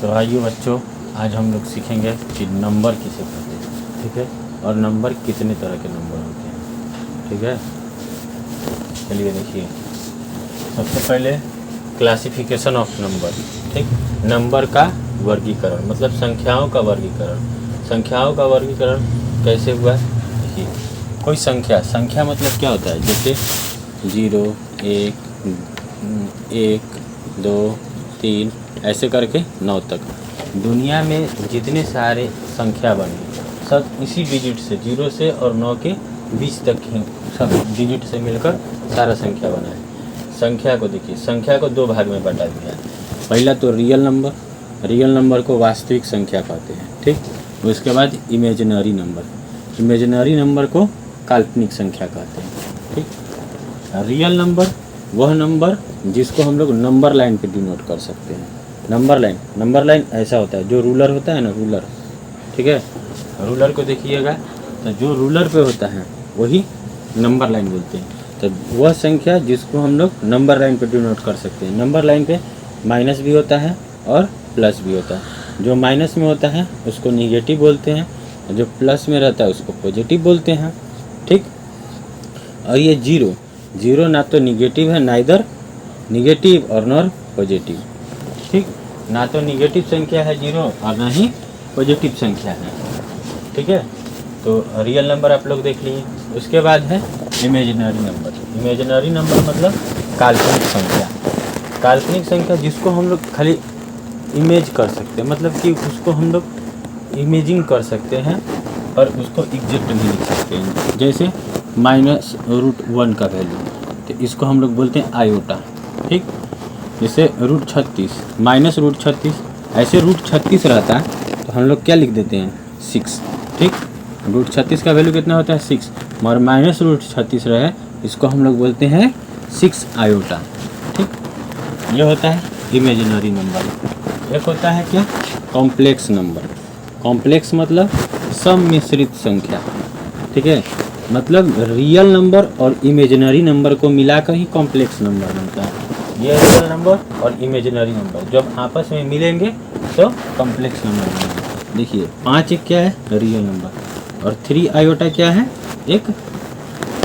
तो आइए बच्चों, आज हम लोग सीखेंगे कि नंबर किसे कहते हैं, ठीक है, और नंबर कितने तरह के नंबर होते हैं, ठीक है। चलिए देखिए, सबसे पहले क्लासिफिकेशन ऑफ नंबर, ठीक। नंबर का वर्गीकरण मतलब संख्याओं का वर्गीकरण। संख्याओं का वर्गीकरण कैसे हुआ? देखिए, कोई संख्या मतलब क्या होता है? जैसे 0, 1, 2, 3 ऐसे करके 9 तक। दुनिया में जितने सारे संख्या बने सब इसी डिजिट से, 0 से और 9 के बीच तक ही सब डिजिट से मिलकर सारा संख्या बना है। संख्या को देखिए, संख्या को दो भाग में बांटा गया है। पहला तो रियल नंबर को वास्तविक संख्या कहते हैं, ठीक। उसके बाद इमेजिनरी नंबर को काल्पनिक संख्या कहते हैं, ठीक। रियल नंबर वह नंबर जिसको हम लोग नंबर लाइन पे डिनोट कर सकते हैं। नंबर लाइन ऐसा होता है, जो रूलर होता है ना, रूलर, ठीक है। रूलर को देखिएगा तो जो रूलर पे होता है वही नंबर लाइन बोलते हैं। तो वह संख्या जिसको हम लोग नंबर लाइन पे डिनोट कर सकते हैं। नंबर लाइन पे माइनस भी होता है और प्लस भी होता है। जो माइनस में होता है उसको निगेटिव बोलते हैं, जो प्लस में रहता है उसको पॉजिटिव बोलते हैं, ठीक। और ये जीरो ना तो निगेटिव है, नाइदर निगेटिव और नॉर पॉजिटिव, ठीक। ना तो निगेटिव संख्या है 0 और ना ही पॉजिटिव संख्या है, ठीक है। तो रियल नंबर आप लोग देख लिए। उसके बाद है इमेजिनरी नंबर मतलब काल्पनिक संख्या जिसको हम लोग खाली इमेज कर सकते हैं, मतलब कि उसको हम लोग इमेजिंग कर सकते हैं और उसको एग्जैक्ट नहीं लिख सकते हैं। जैसे -√1 का वैल्यू, तो इसको हम लोग बोलते हैं आयोटा, ठीक। जैसे √36 -√36, ऐसे √36 रहता है तो हम लोग क्या लिख देते हैं 6, ठीक। √36 का वैल्यू कितना होता है 6, मगर -√36 रहे इसको हम लोग बोलते हैं 6 आयोटा, ठीक। ये होता है इमेजिनरी नंबर। एक होता है क्या, कॉम्प्लेक्स नंबर। कॉम्प्लेक्स मतलब सम्मिश्रित संख्या, ठीक है। मतलब रियल नंबर और इमेजिनरी नंबर को मिलाकर ही कॉम्प्लेक्स नंबर बनता है। ये रियल नंबर और इमेजिनरी नंबर जब आपस में मिलेंगे तो कॉम्प्लेक्स नंबर बनेगा। देखिए 5 एक क्या है, रियल नंबर, और 3 आयोटा क्या है, एक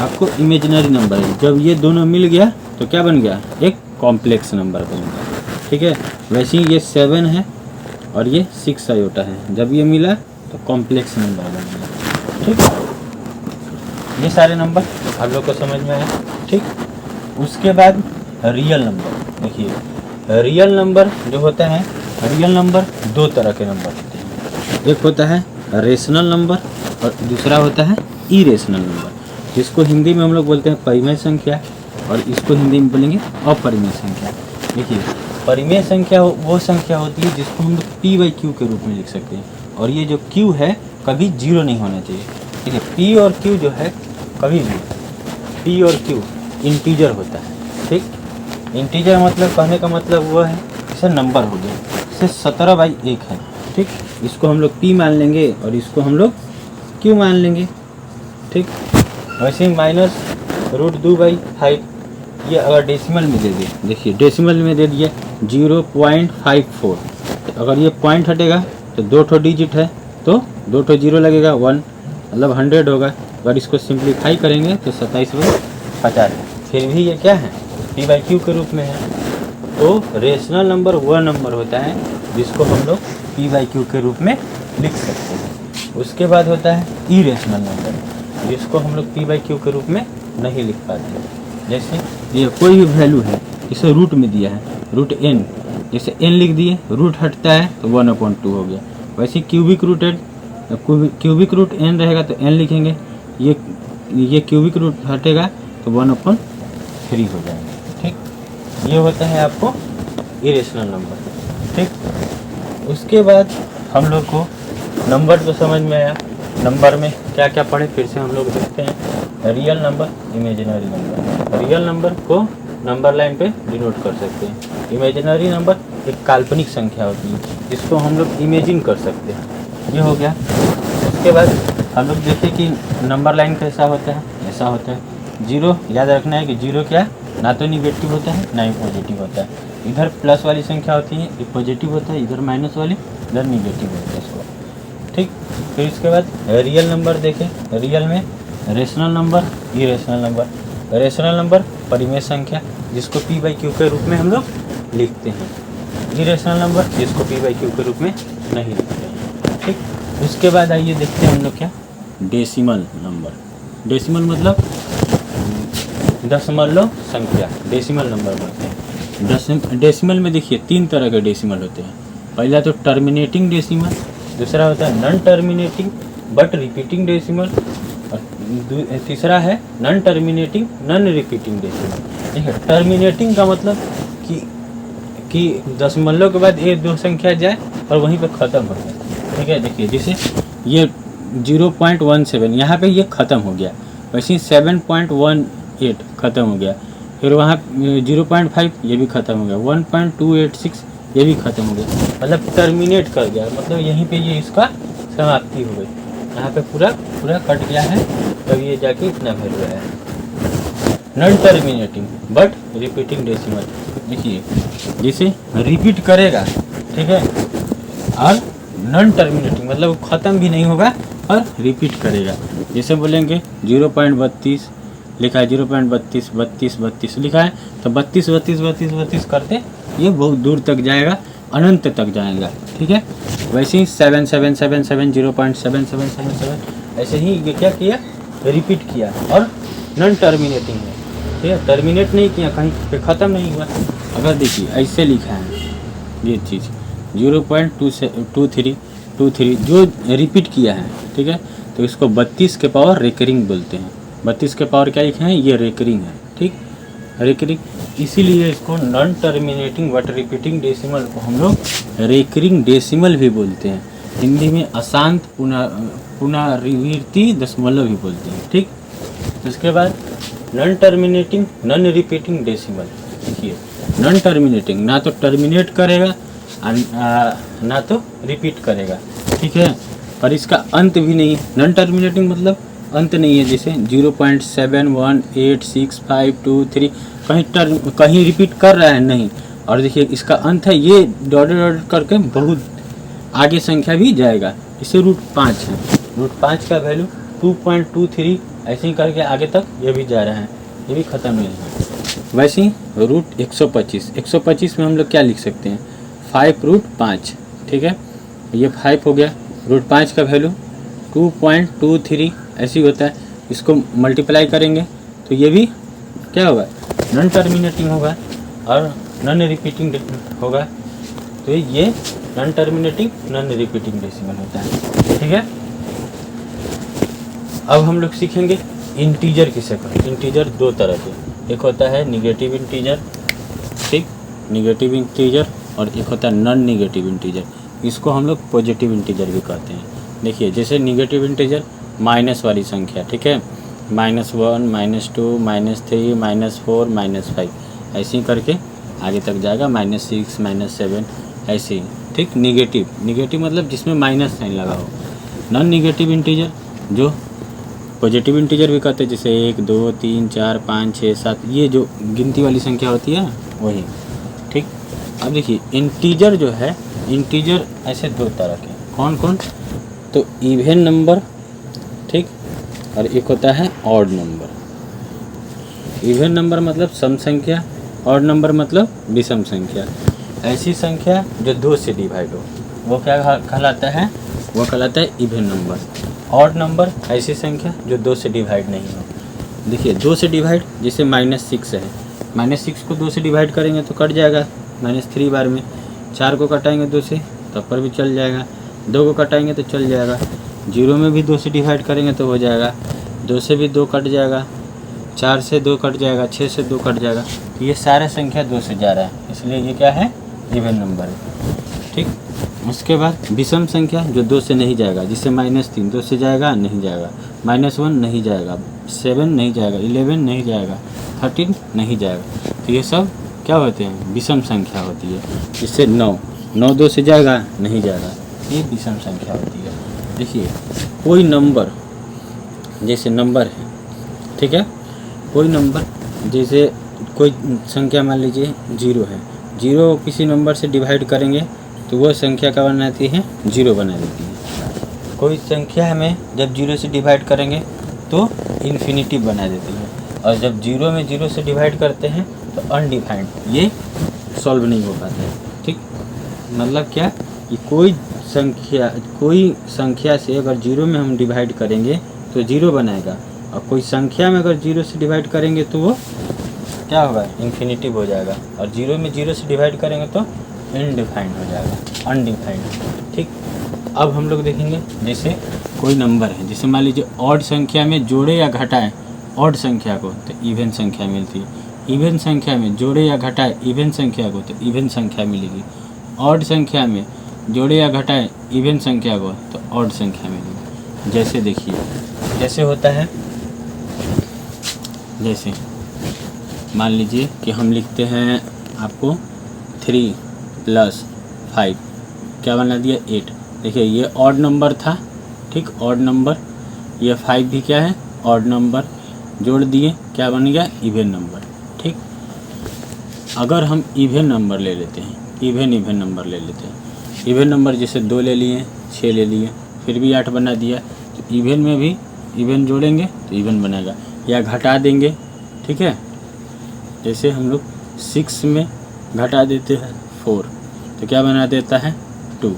आपको इमेजिनरी नंबर है। जब ये दोनों मिल गया तो क्या बन गया, एक कॉम्प्लेक्स नंबर बन गया, ठीक है। वैसे ही ये 7 है और ये 6 आयोटा है, जब ये मिला तो कॉम्प्लेक्स नंबर बन गया, ठीक। ये सारे नंबर आप लोग को समझ में आया, ठीक। उसके बाद रियल नंबर। देखिए रियल नंबर जो होता है, रियल नंबर दो तरह के नंबर होते हैं। एक होता है रेशनल नंबर और दूसरा होता है इरेशनल नंबर, जिसको हिंदी में हम लोग बोलते हैं परिमेय संख्या और इसको हिंदी में बोलेंगे अपरिमेय संख्या। देखिए परिमेय संख्या वो संख्या होती है जिसको हम लोग p/q के रूप में लिख सकते हैं, और ये जो q है कभी 0 नहीं होना चाहिए, ठीक है। p और q जो है कभी भी, p और q इंटीजर होता है, ठीक। इंटीजर मतलब कहने का मतलब वो है जैसे नंबर हो गया, जैसे 17/1 है, ठीक। इसको हम लोग p मान लेंगे और इसको हम लोग q मान लेंगे, ठीक। वैसे ही -√2/5 ये अगर डेसिमल में दे दिए, देखिए डेसिमल में दे दिए 0.54, अगर ये पॉइंट हटेगा तो 2 डिजिट है तो 2 जीरो लगेगा, 1 मतलब 100 होगा। अगर इसको सिंप्लीफाई करेंगे तो 27/50, फिर भी ये क्या है, p/q के रूप में है। तो रेशनल नंबर वह नंबर होता है जिसको हम लोग p/q के रूप में लिख सकते हैं। उसके बाद होता है इरेशनल नंबर, जिसको हम लोग p/q के रूप में नहीं लिख पाते। जैसे ये कोई भी वैल्यू है, इसे रूट में दिया है, √n, जैसे n लिख दिए, रूट हटता है तो 1/2 हो गया। वैसे क्यूबिक रूट n रहेगा तो n लिखेंगे, ये क्यूबिक रूट हटेगा तो 1/3 हो जाएगा, ठीक। ये होता है आपको इरेशनल नंबर, ठीक। उसके बाद हम लोग को नंबर तो समझ में आया। नंबर में क्या क्या पढ़े फिर से हम लोग देखते हैं। Real number, imaginary number. Real number को नंबर लाइन पे डिनोट कर सकते हैं। इमेजिनरी नंबर एक काल्पनिक संख्या होती है जिसको हम लोग इमेजिन कर सकते हैं। ये हो गया। उसके बाद हम लोग देखें कि नंबर लाइन कैसा होता है, ऐसा होता है। 0 याद रखना है कि 0 क्या, ना तो निगेटिव होता है ना ही पॉजिटिव होता है। इधर प्लस वाली संख्या होती है, ये पॉजिटिव होता है, इधर माइनस वाली, इधर निगेटिव होता है इसको, ठीक। फिर इसके बाद रियल नंबर देखें, रियल में rational number, irrational number. Rational number परिमेय संख्या जिसको p बाई क्यू के रूप में हम लोग लिखते हैं, इरेशनल नंबर जिसको p बाई क्यू के रूप में नहीं लिखते हैं, ठीक। उसके बाद आइए देखते हैं हम लोग क्या, डेसिमल नंबर। डेसिमल मतलब दशमलव संख्या, डेसिमल नंबर बोलते हैं। डेसिमल में देखिए 3 तरह के डेसिमल होते हैं। पहला तो टर्मिनेटिंग डेसिमल, दूसरा होता है non terminating but repeating decimal, और तीसरा है non terminating non repeating decimal. ठीक है, टर्मिनेटिंग का मतलब कि दशमलव के बाद 1 2 संख्या जाए और वहीं पर ख़त्म हो जाए। ठीक है, देखिए जैसे ये 0.17 यहाँ पे ये ख़त्म हो गया, वैसे ही 7.18 ख़त्म हो गया, फिर वहाँ 0.5 ये भी ख़त्म हो गया, 1.286 ये भी ख़त्म हो गया, मतलब टर्मिनेट कर गया, मतलब यहीं पे ये इसका समाप्ति हो गई। यहाँ पे पूरा कट गया है, तब ये जाके इतना वैल्यू आया है। Non terminating but repeating decimal, देखिए जिसे रिपीट करेगा, ठीक है, और नॉन टर्मिनेटिंग मतलब ख़त्म भी नहीं होगा और रिपीट करेगा। जैसे बोलेंगे 0.32 लिखा है, 0.32 32 32 लिखा है, तो 32 32 32 32 करते ये बहुत दूर तक जाएगा, अनंत तक जाएगा। ठीक है, वैसे ही 7777 0.7777 ऐसे ही ये क्या किया, रिपीट किया और नॉन टर्मिनेटिंग है। ठीक है, टर्मिनेट नहीं किया, कहीं पे ख़त्म नहीं हुआ। अगर देखिए ऐसे लिखा है ये चीज़ 0.23 जो रिपीट किया है, ठीक है, तो इसको 32 के पावर रेकरिंग बोलते हैं। 32 के पावर क्या लिखे हैं, ये रेकरिंग है, ठीक, रेकरिंग, इसीलिए इसको non terminating but repeating decimal को हम लोग रेकरिंग डेसिमल भी बोलते हैं। हिंदी में अशांत पुनरावृत्ति दशमलव भी बोलते हैं। ठीक, इसके बाद non terminating non repeating decimal. देखिए नॉन टर्मिनेटिंग ना तो टर्मिनेट करेगा ना तो रिपीट करेगा, ठीक है, और इसका अंत भी नहीं। नॉन टर्मिनेटिंग मतलब अंत नहीं है, जैसे 0.718652 कहीं रिपीट कर रहा है नहीं, और देखिए इसका अंत है, ये डॉट करके बहुत आगे संख्या भी जाएगा। इसे √5 है, √5 का वैल्यू 2.23 ऐसे ही करके आगे तक ये भी जा रहा है, ये भी ख़त्म नहीं है। वैसे ही √125 में हम लोग क्या लिख सकते हैं, 5√5, ठीक है, ये 5 हो गया, √5 का वैल्यू 2.23 ऐसी होता है। इसको मल्टीप्लाई करेंगे तो ये भी क्या होगा, नॉन टर्मिनेटिंग होगा और नॉन रिपीटिंग होगा, तो ये non terminating non repeating decimal होता है। ठीक है, अब हम लोग सीखेंगे इंटीजर किसे कहते हैं। इंटीजर 2 तरह के, एक होता है निगेटिव इंटीजर, ठीक, निगेटिव इंटीजर, और एक होता है नॉन निगेटिव इंटीजर, इसको हम लोग पॉजिटिव इंटीजर भी कहते हैं। देखिए जैसे निगेटिव इंटीजर माइनस वाली संख्या, ठीक है, -1 -2 -3 -4 -5 ऐसे ही करके आगे तक जाएगा, -6 -7 ऐसे ही, ठीक। निगेटिव मतलब जिसमें माइनस साइन लगा हो। नॉन निगेटिव इंटीजर जो पॉजिटिव इंटीजर भी कहते हैं, जैसे 1 2 3 4 5 6 7 ये जो गिनती वाली संख्या होती है वही, ठीक। अब देखिए इंटीजर जो है, इंटीजर ऐसे 2 तरह के, कौन कौन, तो इवन नंबर, ठीक, और एक होता है ऑड नंबर। इवन नंबर मतलब सम संख्या, ऑड नंबर मतलब विषम संख्या। ऐसी संख्या जो 2 से डिवाइड हो वो क्या कहलाता है, वो कहलाता है इवन नंबर। ऑड नंबर ऐसी संख्या जो 2 से डिवाइड नहीं हो। देखिए 2 से डिवाइड, जैसे -6 है, -6 को 2 से डिवाइड करेंगे तो कट जाएगा -3 बार में, 4 को कटाएंगे 2 से तब पर भी चल जाएगा, 2 को कटाएंगे तो चल जाएगा, 0 में भी 2 से डिवाइड करेंगे तो हो जाएगा, 2 से भी 2 कट जाएगा, 4 से 2 कट जाएगा, 6 से 2 कट जाएगा, तो ये सारा संख्या 2 से जा रहा है, इसलिए ये क्या है, इवन नंबर है, ठीक। उसके बाद विषम संख्या जो 2 से नहीं जाएगा, जिससे -3 2 से जाएगा नहीं जाएगा, -1 नहीं जाएगा, 7 नहीं जाएगा, 11 नहीं जाएगा, 13 नहीं जाएगा, तो ये सब क्या होते हैं, विषम संख्या होती है। जिससे 9 2 से जाएगा नहीं जाएगा, ये विषम संख्या होती है। देखिए कोई नंबर, जैसे नंबर है, ठीक है, कोई नंबर जैसे कोई संख्या मान लीजिए 0 है, जीरो किसी नंबर से डिवाइड करेंगे तो वो संख्या क्या बनाती है, जीरो बना देती है। कोई संख्या में जब जीरो से डिवाइड करेंगे तो इन्फिनिटी बना देती है, और जब जीरो में जीरो से डिवाइड करते हैं तो अनडिफाइंड, ये सॉल्व नहीं हो पाता है। ठीक, मतलब क्या कि कोई संख्या से अगर जीरो में हम डिवाइड करेंगे तो जीरो बनाएगा, और कोई संख्या में अगर जीरो से डिवाइड करेंगे तो वो क्या होगा, इन्फिनिटी हो जाएगा, और जीरो में जीरो से डिवाइड करेंगे तो इनडिफाइंड हो जाएगा, अनडिफाइंड। ठीक, अब हम लोग देखेंगे जैसे कोई नंबर है, जैसे मान लीजिए ऑड संख्या में जोड़े या घटाएं ऑड संख्या को तो इवन संख्या मिलती है, इवन संख्या में जोड़े या घटाएं इवन संख्या को तो इवन संख्या मिलेगी, ऑड संख्या में जोड़े या घटाएं इवन संख्या को तो ऑड संख्या मिलेगी। जैसे देखिए, जैसे होता है, जैसे मान लीजिए कि हम लिखते हैं आपको 3 + 5 क्या बना दिया, 8। देखिए ये ऑड नंबर था, ठीक, ऑड नंबर, ये 5 भी क्या है, ऑड नंबर, जोड़ दिए क्या बन गया, इवन नंबर। ठीक, अगर हम इवन नंबर ले लेते हैं, इवन नंबर ले लेते हैं, इवन नंबर जैसे 2 ले लिए, 6 ले लिए, फिर भी 8 बना दिया, तो इवन में भी इवन जोड़ेंगे तो इवन बनेगा, या घटा देंगे। ठीक है, जैसे हम लोग 6 में घटा देते हैं 4 तो क्या बना देता है, 2।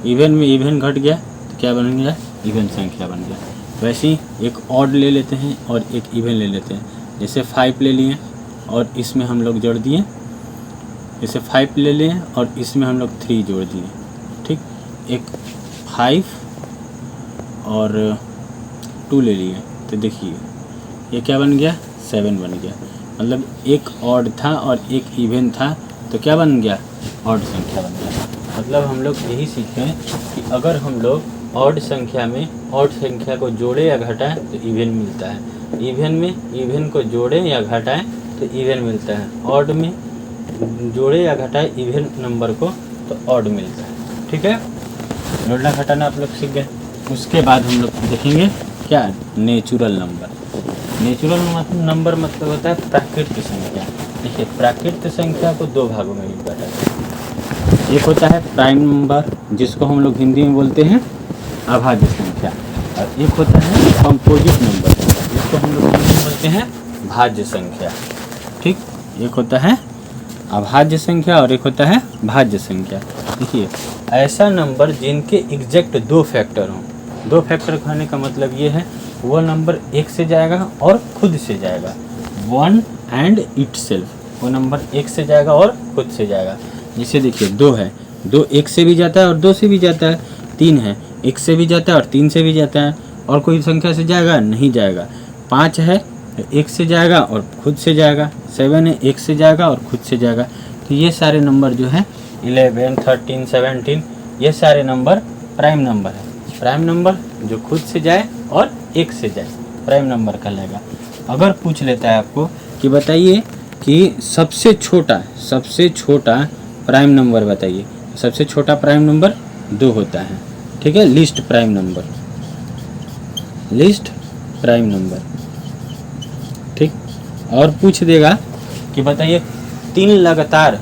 इवन में इवन घट गया तो क्या बन गया, इवन संख्या बन गया। वैसे ही एक ऑड ले लेते हैं और एक इवन ले लेते हैं, जैसे 5 ले लिए और इसमें हम लोग जोड़ दिए, जैसे 5 ले लिए और इसमें हम लोग 3 जोड़ दिए। ठीक, एक 5 और 2 ले लिए तो देखिए ये क्या बन गया, 7 बन गया। मतलब एक ऑड था और एक इवन था तो क्या बन गया, ऑड संख्या बन गया। मतलब हम लोग यही सीखे कि अगर हम लोग ऑड संख्या में ऑड संख्या को जोड़े या घटाएं तो इवन मिलता है, इवन में इवन को जोड़ें या घटाएं तो इवन मिलता है, ऑड में जोड़े या घटाएं इवन नंबर को तो ऑड मिलता है। ठीक है, जोड़ना घटाना आप लोग सीख गए। उसके बाद हम लोग देखेंगे क्या, नेचुरल नंबर। नेचुरल नंबर मतलब होता है प्राकृतिक संख्या। देखिए प्राकृतिक संख्या को 2 भागों में बांटा जाता है, एक होता है प्राइम नंबर जिसको हम लोग हिंदी में बोलते हैं अभाज्य संख्या, और एक होता है कंपोजिट नंबर जिसको हम लोग हिंदी में बोलते हैं भाज्य संख्या। ठीक, एक होता है अभाज्य संख्या और एक होता है भाज्य संख्या। देखिए ऐसा नंबर जिनके एग्जैक्ट 2 फैक्टर हों, 2 फैक्टर कहने का मतलब ये है वो नंबर एक से जाएगा और खुद से जाएगा, 1 and itself, वो नंबर एक से जाएगा और खुद से जाएगा। जैसे देखिए 2 है, 2 एक से भी जाता है और 2 से भी जाता है, 3 है, 1 से भी जाता है और 3 से भी जाता है, और कोई संख्या से जाएगा नहीं जाएगा। 5 है, 1 से जाएगा और खुद से जाएगा। 7 है, 1 से जाएगा और खुद से जाएगा। तो ये सारे नंबर जो है 11, 13, 17 ये सारे नंबर प्राइम नंबर है। प्राइम नंबर जो खुद से जाए और 1 से जाए प्राइम नंबर कहलाएगा। अगर पूछ लेता है आपको कि बताइए कि सबसे छोटा प्राइम नंबर बताइए, सबसे छोटा प्राइम नंबर 2 होता है। ठीक है, list prime number, list prime number. ठीक, और पूछ देगा कि बताइए 3 लगातार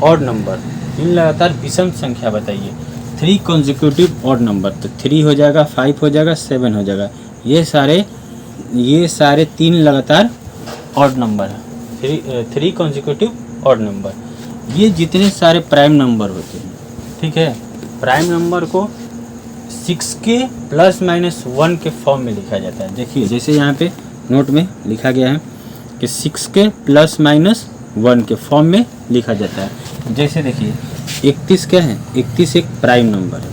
ऑड नंबर, 3 लगातार विषम संख्या बताइए, 3 कॉन्जिक्यूटिव ऑड नंबर, तो 3 हो जाएगा, 5 हो जाएगा, 7 हो जाएगा। ये सारे 3 लगातार ऑड नंबर है, 3 कॉन्जिक्यूटिव ऑड नंबर। ये जितने सारे प्राइम नंबर होते हैं, ठीक है, प्राइम नंबर को 6k ±1 के फॉर्म में लिखा जाता है। देखिए जैसे यहाँ पे नोट में लिखा गया है कि 6k ±1 के फॉर्म में लिखा जाता है। जैसे देखिए 31 क्या है, 31 एक प्राइम नंबर है।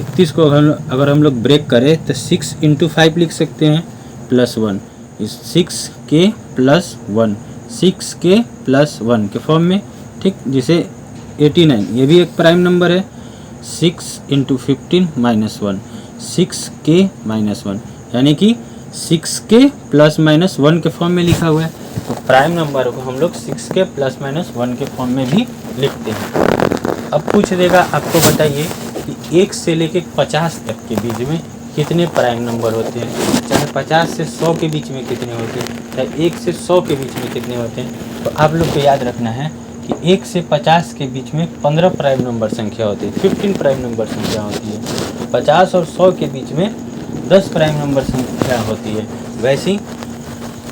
31 को अगर हम लोग ब्रेक करें तो 6 × 5 लिख सकते हैं +1, 6k +1, 6k +1 के फॉर्म में। ठीक, जैसे 89 ये भी एक प्राइम नंबर है, 6 × 15 -1, 6k -1, यानी कि 6k ±1 के फॉर्म में लिखा हुआ है। तो प्राइम नंबर को हम लोग 6k ±1 के फॉर्म में भी लिखते हैं। अब पूछ देगा आपको बताइए कि 1 से लेके 50 तक के बीच में कितने प्राइम नंबर होते हैं, चाहे 50 से 100 के बीच में कितने होते हैं, चाहे 1 से 100 के बीच में कितने होते हैं। तो आप लोग को याद रखना है कि 1 से 50 के बीच में 15 प्राइम नंबर संख्या होती है, 15 प्राइम नंबर संख्या होती है। 50 और 100 के बीच में 10 प्राइम नंबर संख्या होती है। वैसे ही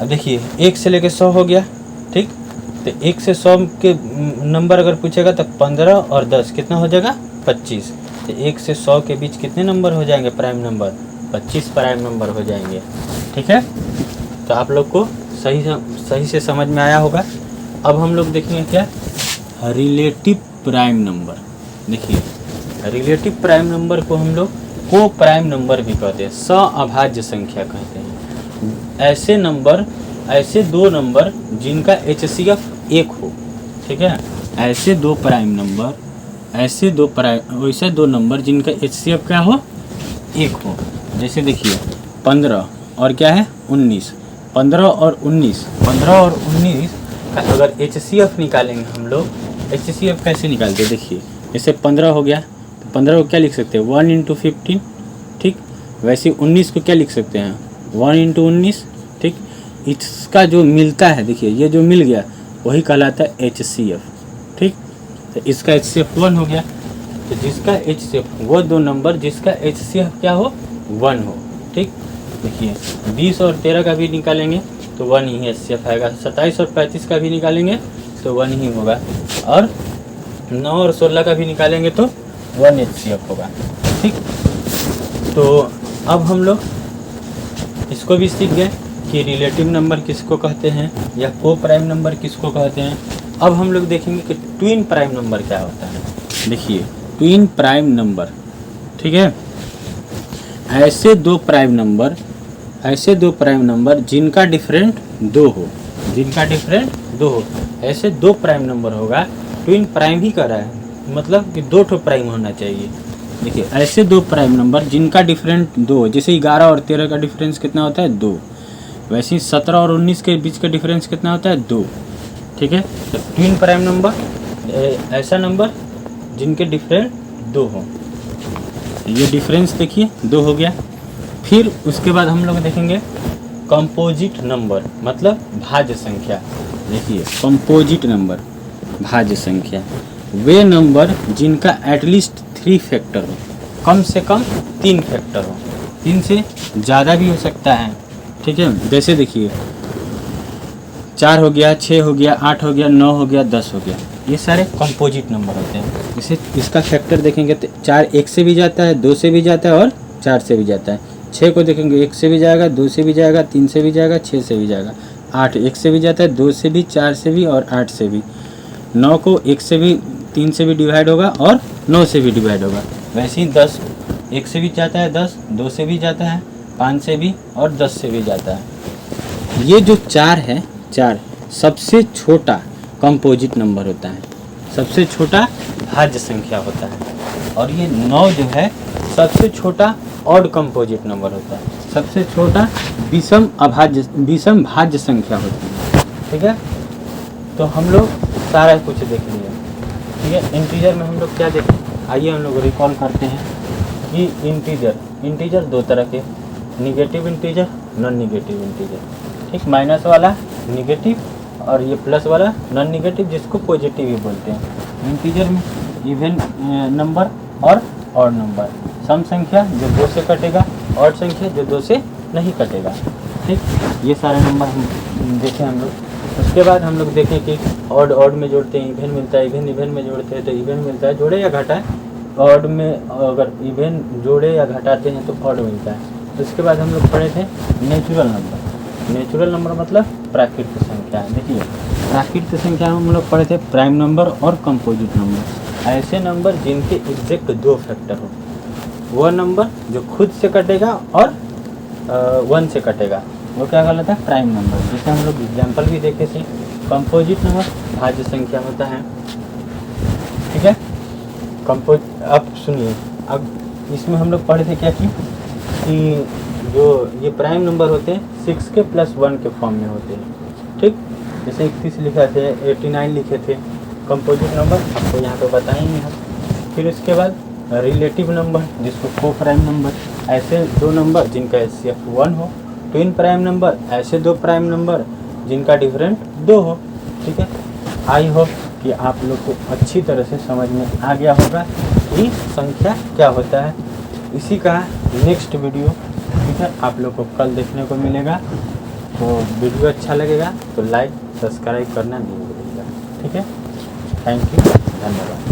अब देखिए 1 से लेकर 100 हो गया, ठीक। तो 1 से 100 के नंबर अगर पूछेगा तो 15 और 10 कितना हो जाएगा 25। तो 1 से 100 के बीच कितने नंबर हो जाएंगे प्राइम नंबर, 25 प्राइम नंबर हो जाएंगे, ठीक है। तो आप लोग को सही से समझ में आया होगा। अब हम लोग देखेंगे क्या, रिलेटिव प्राइम नंबर। देखिए रिलेटिव प्राइम नंबर को हम लोग को प्राइम नंबर भी कहते हैं, सअभाज्य संख्या कहते हैं। ऐसे दो नंबर जिनका HCF 1 हो, ठीक है। ऐसे दो नंबर जिनका HCF क्या हो 1 हो। जैसे देखिए 15 और क्या है 19, 15 और 19 का अगर HCF निकालेंगे हम लोग, HCF कैसे निकालते हैं, देखिए जैसे 15 हो गया तो 15 को क्या लिख सकते हैं 1 × 15, ठीक। वैसे 19 को क्या लिख सकते हैं 1 × 19, ठीक। इसका जो मिलता है, देखिए ये जो मिल गया वही कहलाता है HCF, ठीक। तो इसका HCF 1 हो गया। तो जिसका HCF, वो दो नंबर जिसका HCF क्या हो 1 हो, ठीक। देखिए 20 और 13 का भी निकालेंगे तो 1 ही HCF आएगा। 27 और 35 का भी निकालेंगे तो 1 ही होगा। और 9 और 16 का भी निकालेंगे तो 1 HCF होगा, ठीक। तो अब हम लोग इसको भी सीख गए कि रिलेटिव नंबर किसको कहते हैं या को प्राइम नंबर किसको कहते हैं। अब हम लोग देखेंगे कि ट्विन प्राइम नंबर क्या होता है। देखिए ट्विन प्राइम नंबर, ठीक है, ऐसे दो प्राइम नंबर जिनका डिफरेंट 2 हो, ऐसे दो प्राइम नंबर होगा। ट्विन प्राइम ही कर रहा है, मतलब कि 2 प्राइम होना चाहिए। देखिए ऐसे दो प्राइम नंबर जिनका डिफरेंट 2 हो, जैसे 11 और 13 का डिफरेंस कितना होता है 2, वैसे ही 17 और 19 के बीच का डिफरेंस कितना होता है 2, ठीक है। तो ट्विन प्राइम नंबर ऐसा नंबर जिनके डिफरेंट 2 हो। ये डिफरेंस देखिए 2 हो गया। फिर उसके बाद हम लोग देखेंगे कंपोजिट नंबर, मतलब भाज्य संख्या। देखिए कंपोजिट नंबर, भाज्य संख्या, वे नंबर जिनका एटलीस्ट 3 फैक्टर हो, कम से कम 3 फैक्टर हो। 3 से ज़्यादा भी हो सकता है, ठीक है। जैसे देखिए 4 हो गया, 6 हो गया, 8 हो गया, 9 हो गया, 10 हो गया, ये सारे कंपोजिट नंबर होते हैं। जैसे इसका फैक्टर देखेंगे तो 4 1 से भी जाता है, 2 से भी जाता है और 4 से भी जाता है। 6 को देखेंगे 1 से भी जाएगा, 2 से भी जाएगा, 3 से भी जाएगा, 6 से भी जाएगा। 8 1 से भी जाता है, 2 से भी, 4 से भी और 8 से भी। 9 को 1 से भी, 3 से भी डिवाइड होगा और 9 से भी डिवाइड होगा। वैसे ही 10 1 से भी जाता है, 10 2 से भी जाता है, 5 से भी और 10 से भी जाता है। ये जो 4 है, 4 सबसे छोटा कंपोजिट नंबर होता है, सबसे छोटा भाज्य संख्या होता है। और ये 9 जो है सबसे छोटा ऑड कंपोजिट नंबर होता है, सबसे छोटा विषम भाज्य संख्या होती है, ठीक है। तो हम लोग सारा कुछ देख लिए, ठीक है। इंटीजर में हम लोग क्या देखें, आइए हम लोग रिकॉल करते हैं कि इंटीजर 2 तरह के, negative integer, non negative integer, ठीक। माइनस वाला निगेटिव और ये प्लस वाला नॉन निगेटिव, जिसको पॉजिटिव ही बोलते हैं। इंटीजर में इवन नंबर और ऑड नंबर, सम संख्या जो 2 से कटेगा, ऑड संख्या जो 2 से नहीं कटेगा, ठीक। ये सारे नंबर हम देखें हम लोग। उसके बाद हम लोग देखें कि ऑड में जोड़ते हैं इवन मिलता है, इवन में जोड़ते हैं तो इवन मिलता है, जोड़े या घटाए। ऑड में अगर इवन जोड़े या घटाते हैं तो ऑड मिलता है। उसके बाद हम लोग पढ़े थे नेचुरल नंबर मतलब प्राकृतिक संख्या। देखिए प्राकृतिक संख्या में हम लोग पढ़े थे प्राइम नंबर और कंपोजिट नंबर, ऐसे नंबर जिनके एग्जैक्ट 2 फैक्टर हो। वो नंबर जो खुद से कटेगा और 1 से कटेगा, वो क्या कहलाता है प्राइम नंबर। जैसे हम लोग एग्जाम्पल भी देखे थे। कंपोजिट नंबर भाज्य संख्या होता है, ठीक है। अब सुनिए, अब इसमें हम लोग पढ़े थे क्या कि जो ये प्राइम नंबर होते हैं 6 के प्लस 1 के फॉर्म में होते हैं, ठीक। जैसे 31 लिखा थे, 89 लिखे थे कंपोजिट नंबर, आपको यहाँ पे बताएंगे हम। फिर उसके बाद रिलेटिव नंबर, जिसको को प्राइम नंबर, ऐसे 2 नंबर जिनका HCF 1 हो। ट्विन प्राइम नंबर, ऐसे 2 प्राइम नंबर जिनका डिफरेंट 2 हो, ठीक है। आई होप कि आप लोग को अच्छी तरह से समझ में आ गया होगा कि संख्या क्या होता है। इसी का नेक्स्ट वीडियो, ठीक है, आप लोग को कल देखने को मिलेगा। तो वीडियो अच्छा लगेगा तो लाइक सब्सक्राइब करना नहीं भूलिएगा, ठीक है। थैंक यू, धन्यवाद।